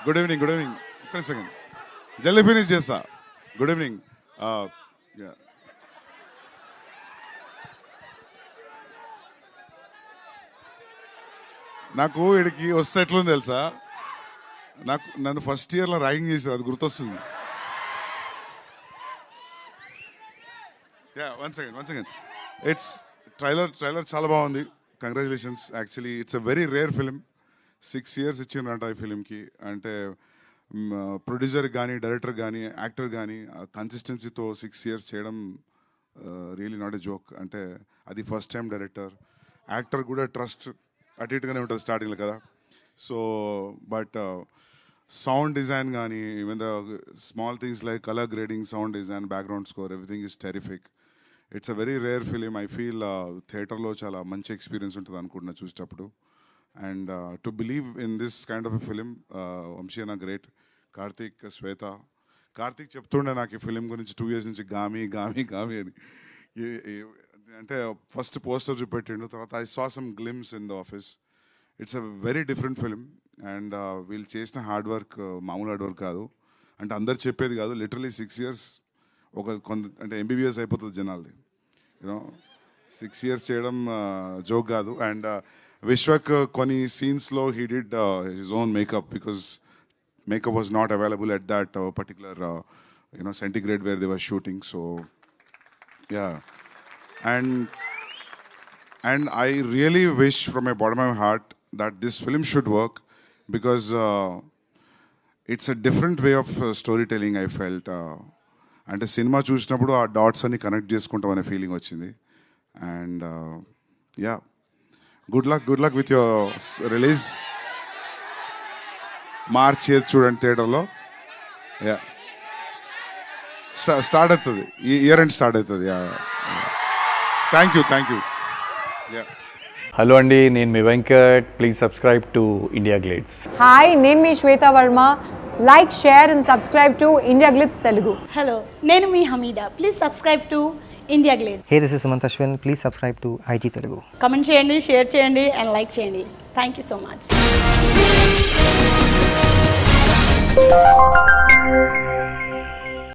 Good evening ఒక్క second జల్దీ finish చేస్తా. Good evening. నాకు ఇక్కడికి వస్తే ఎట్లుంది తెలుసా, నన్ను ఫస్ట్ ఇయర్లో ర్యాగింగ్ చేశారు, అది గుర్తొస్తుంది. వన్ సెకండ్ ఇట్స్ ట్రైలర్ చాలా బాగుంది. Congratulations. Actually it's a very rare film. 6 years ఇచ్చిందంట ఈ ఫిలింకి. అంటే ప్రొడ్యూసర్ కానీ, డైరెక్టర్ కానీ, యాక్టర్ కానీ కన్సిస్టెన్సీతో 6 years చేయడం రియలీ నాట్ ఎ జోక్. అంటే అది ఫస్ట్ టైం డైరెక్టర్, యాక్టర్ కూడా ట్రస్ట్ అటు ఇటుగానే ఉంటుంది స్టార్టింగ్లో కదా. సో బట్ సౌండ్ డిజైన్ కానీ, even the small things like colour grading, sound design, background score, everything is terrific. It's a very rare film. I feel థియేటర్లో చాలా మంచి ఎక్స్పీరియన్స్ ఉంటుంది అనుకుంటున్నా చూసేటప్పుడు. And to believe in this kind of a film, Vamsi అన్న great, Karthik, శ్వేత. కార్తీక్ చెప్తుండే నాకు ఈ ఫిలిం గురించి 2 years నుంచి గామి అని. అంటే ఫస్ట్ పోస్టర్ చూపెట్టిండు, తర్వాత I saw some glimpse in the office. It's a very different film. And వీళ్ళు చేసిన హార్డ్ వర్క్ మామూలు హార్డ్ వర్క్ కాదు. అంటే అందరు చెప్పేది కాదు, లిటరలీ 6 years అంటే ఎంబీబీఎస్ అయిపోతుంది జనాలది. యూనో 6 years చేయడం జోక్ కాదు. అండ్ విశ్వక్ కొన్ని సీన్స్లో he did his own makeup, because makeup was not available at that particular centigrade where they were shooting. So yeah, and I really wish from my bottom of my heart that this film should work, because it's a different way of storytelling. I felt అంటే cinema చూసినప్పుడు ఆ dots అన్ని connect చేసుకుంటాం అనే feeling వచ్చింది. And yeah, good luck with your release. March చూడండి థియేటర్లో. Yeah, start అవుతుంది, ఈ ఇయర్ ఎండ్ స్టార్ట్ అవుతుంది. Thank you. యా, హలో అండి, నేను మీ Venkat. Please subscribe to India Glitz. Hi, నేను మీ Shweta Varma. Like, share and subscribe to India Glitz Telugu. Hello, నేను మీ Hameeda. Please subscribe to India Glitz. Hey, this is Sumant Ashwin. Please subscribe to IG Telugu. Comment చేయండి, share చేయండి and like చేయండి. Thank you so much.